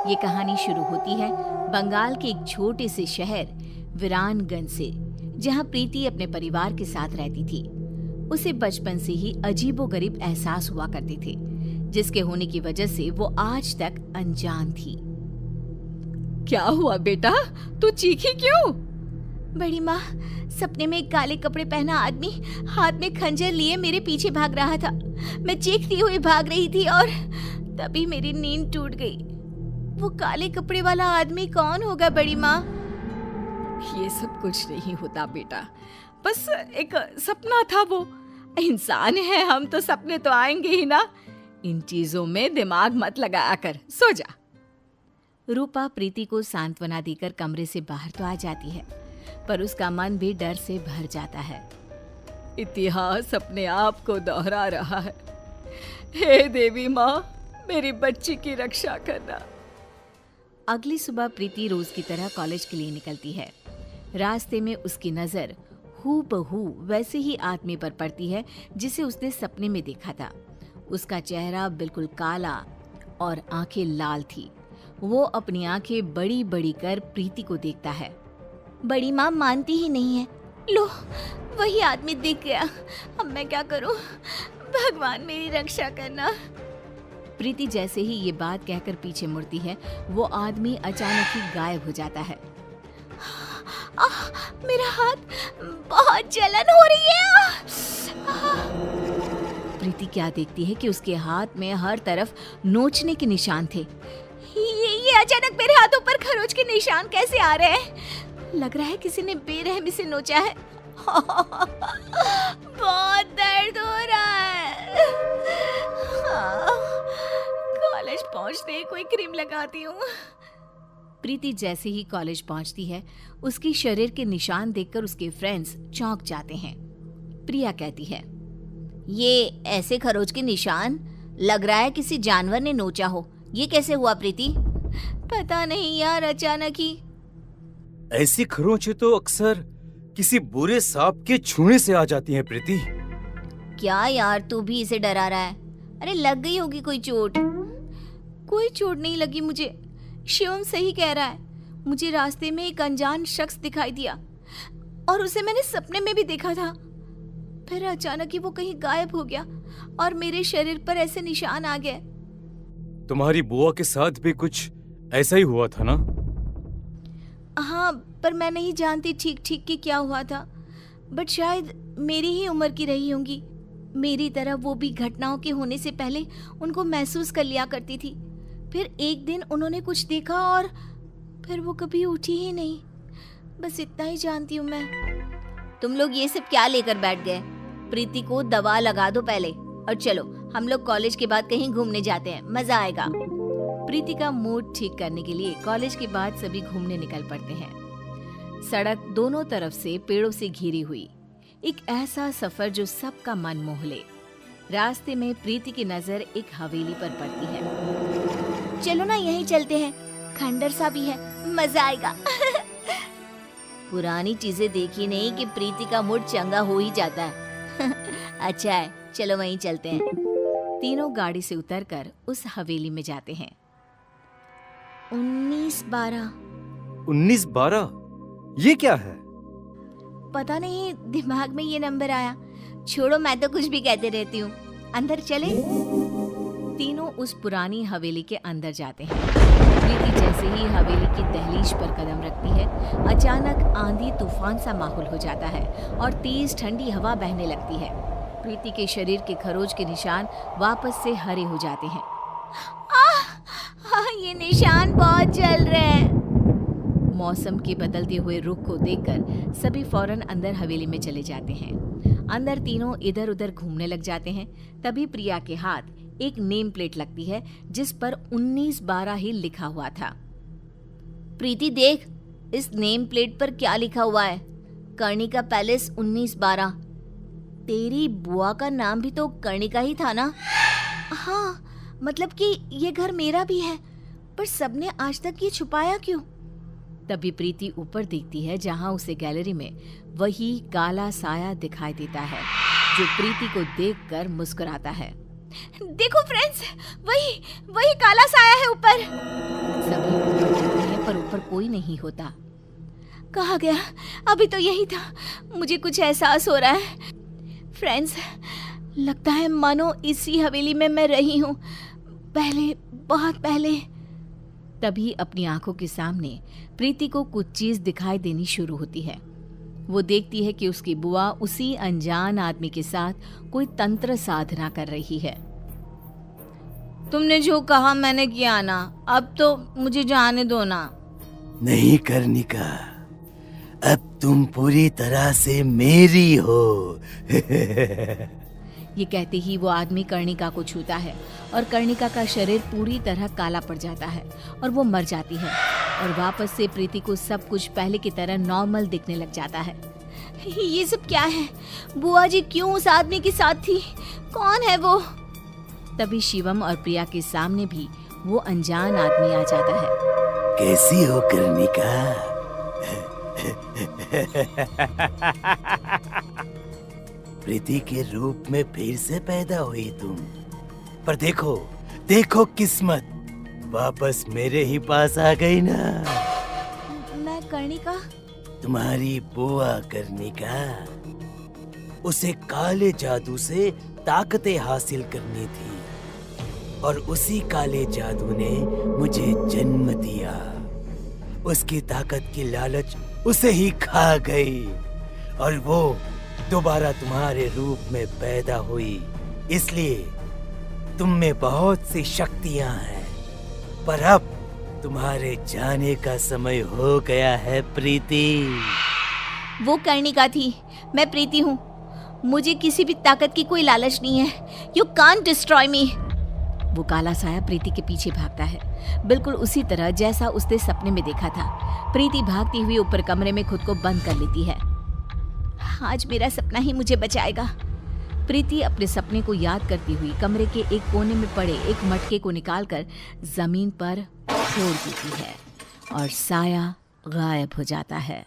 ये कहानी शुरू होती है बंगाल के एक छोटे से शहर वीरानगंज से, जहाँ प्रीति अपने परिवार के साथ रहती थी। उसे बचपन से ही अजीबोगरीब एहसास हुआ करते थे, जिसके होने की वजह से वो आज तक अनजान थी। क्या हुआ बेटा, तू चीखी क्यों? बड़ी माँ, सपने में एक काले कपड़े पहना आदमी हाथ में खंजर लिए मेरे पीछे भाग रहा था। मैं चीखती हुई भाग रही थी और तभी मेरी नींद टूट गई। वो काले कपड़े वाला आदमी कौन होगा बड़ी माँ? ये सब कुछ नहीं होता बेटा, बस एक सपना था। वो इंसान है हम, तो सपने तो आएंगे ही ना। इन चीजों में दिमाग मत लगाया कर, सो जा। रूपा प्रीति को सांत्वना देकर कमरे से बाहर तो आ जाती है, पर उसका मन भी डर से भर जाता है। इतिहास अपने आप को दोहरा रहा है। हे देवी माँ, मेरी बच्ची की रक्षा करना। अगली सुबह प्रीति रोज की तरह कॉलेज के लिए निकलती है। रास्ते में उसकी नजर हूबहू वैसे ही आदमी पर पड़ती है जिसे उसने सपने में देखा था। उसका चेहरा बिल्कुल काला और आंखें लाल थी। वो अपनी आंखें बड़ी बड़ी कर प्रीति को देखता है। बड़ी माँ मानती ही नहीं है। लो, वही आदमी दिख गया। अब मैं क्या करूं? भगवान मेरी रक्षा करना। प्रीति जैसे ही ये बात कहकर पीछे मुड़ती है, वो आदमी अचानक ही गायब हो जाता है। मेरा हाथ, बहुत जलन हो रही है। प्रीति क्या देखती है कि उसके हाथ में हर तरफ नोचने के निशान थे। ये अचानक मेरे हाथों पर खरोच के निशान कैसे आ रहे हैं? लग रहा है किसी ने बेरहमी से नोचा है। बहुत दर्द हो रहा है। कॉलेज पहुंचते ही कोई क्रीम लगाती हूँ। प्रीति जैसे ही कॉलेज पहुंचती है, उसकी शरीर के निशान देखकर उसके फ्रेंड्स चौंक जाते हैं। प्रिया कहती है, ये ऐसे खरोच के निशान, लग रहा है किसी जानवर ने नोचा हो। ये कैसे हुआ प्रीति? पता नहीं यार, अचानक ही। ऐसी खरोंचें तो अक्सर किसी बुरे सांप के छूने से आ जाती हैं प्रीति। क्या यार, तू भी इसे डरा रहा है? अरे लग गई होगी कोई चोट। कोई चोट नहीं लगी मुझे। शिवम सही कह रहा है। मुझे रास्ते में एक अनजान शख्स दिखाई दिया और उसे मैंने सपने में भी देखा था। फिर अचानक ही वो कहीं गायब हो गया और मेरे शरीर पर ऐसे निशान आ गए। तुम्हारी बुआ के साथ भी कुछ ऐसा ही हुआ था ना? हाँ, पर मैं नहीं जानती ठीक ठीक कि क्या हुआ था। बट शायद मेरी ही उम्र की रही होंगी। मेरी तरह वो भी घटनाओं के होने से पहले उनको महसूस कर लिया करती थी। फिर एक दिन उन्होंने कुछ देखा और फिर वो कभी उठी ही नहीं। बस इतना ही जानती हूँ मैं। तुम लोग ये सब क्या लेकर बैठ गए? प्रीति को दवा लगा दो पहले, और चलो हम लोग कॉलेज के बाद कहीं घूमने जाते हैं, मजा आएगा। प्रीति का मूड ठीक करने के लिए कॉलेज के बाद सभी घूमने निकल पड़ते हैं। सड़क दोनों तरफ से पेड़ों से घिरी हुई, एक ऐसा सफर जो सबका मन मोह ले। रास्ते में प्रीति की नजर एक हवेली पर पड़ती है। चलो ना यहीं चलते हैं, खंडर सा भी है, मजा आएगा। पुरानी चीजें देखी नहीं कि प्रीति का मूड चंगा हो ही जाता है। अच्छा है, चलो वहीं चलते हैं। तीनों गाड़ी से उतरकर उस हवेली में जाते हैं। 1912। 1912? ये क्या है? पता नहीं, दिमाग में ये नंबर आया। छोड़ो, मैं तो कुछ भी कहते रहती हूँ। अंदर चले। तीनों उस पुरानी हवेली के अंदर जाते हैं। प्रीति जैसे ही हवेली की दहलीज पर कदम रखती है, अचानक आंधी तूफान सा माहौल हो जाता है और तेज ठंडी हवा बहने लगती है। प्रीति के शरीर के खरोच के निशान वापस से हरे हो जाते हैं। ये निशान बहुत जल रहे हैं। मौसम के बदलते हुए रुख को देखकर सभी फौरन अंदर हवेली में चले जाते हैं। अंदर तीनों इधर उधर घूमने लग जाते हैं। तभी प्रिया के हाथ एक नेम प्लेट लगती है जिस पर 1912 ही लिखा हुआ था। प्रीति देख, इस नेम प्लेट पर क्या लिखा हुआ है? कर्णिका पैलेस 1912। तेरी बुआ का नाम भी तो कर्णिका ही था ना? हाँ, मतलब कि ये घर मेरा भी है, पर सबने आज तक ये छुपाया क्यों? तभी प्रीति ऊपर देखती है जहां उसे गैलरी में वही काला साया दिखाई देता है जो प्रीति को देखकर मुस्कुराता है। देखो फ्रेंड्स, वही काला साया है ऊपर। सभी ऊपर देखते हैं पर ऊपर कोई नहीं होता। कहाँ गया? अभी तो यही था। मुझे कुछ एहसास हो रहा है। फ्रेंड्स, लगता है मानो इसी हवेली में मैं रही हूँ, पहले, बहुत पहले। तभी अपनी आंखों के सामने प्रीति को कुछ चीज दिखाई देनी शुरू होती है। वो देखती है कि उसकी बुआ उसी अनजान आदमी के साथ कोई तंत्र साधना कर रही है। तुमने जो कहा मैंने किया ना, अब तो मुझे जाने दो ना। नहीं कर्णिका, अब तुम पूरी तरह से मेरी हो। ये कहते ही वो आदमी कर्णिका को छूता है और कर्णिका का शरीर पूरी तरह काला पड़ जाता है और वो मर जाती है और वापस से प्रीति को सब कुछ पहले की तरह नॉर्मल दिखने लग जाता है। ये सब क्या है? बुआ जी क्यों उस आदमी के साथ थी? कौन है वो? तभी शिवम और प्रिया के सामने भी वो अनजान आदमी आ जाता है। कैसी हो कर्णिका? प्रीति के रूप में फिर से पैदा हुई तुम। पर देखो, देखो किस्मत, वापस मेरे ही पास आ गई ना। मैं कर्णिका? तुम्हारी बुआ कर्णिका। उसे काले जादू से ताकतें हासिल करनी थी और उसी काले जादू ने मुझे जन्म दिया। उसकी ताकत की लालच उसे ही खा गई और वो दोबारा तुम्हारे रूप में पैदा हुई। इसलिए तुम में बहुत सी शक्तियां हैं, पर अब तुम्हारे जाने का समय हो गया है प्रीति। वो कर्णिका थी, मैं प्रीति हूँ। मुझे किसी भी ताकत की कोई लालच नहीं है। यू कांट डिस्ट्रॉय मी। वो काला साया प्रीति के पीछे भागता है, बिल्कुल उसी तरह जैसा उसने सपने में देखा था। प्रीति भागती हुई ऊपर कमरे में खुद को बंद कर लेती है। आज मेरा सपना ही मुझे बचाएगा। प्रीति अपने सपने को याद करती हुई कमरे के एक कोने में पड़े एक मटके को निकालकर जमीन पर फोड़ देती है और साया गायब हो जाता है।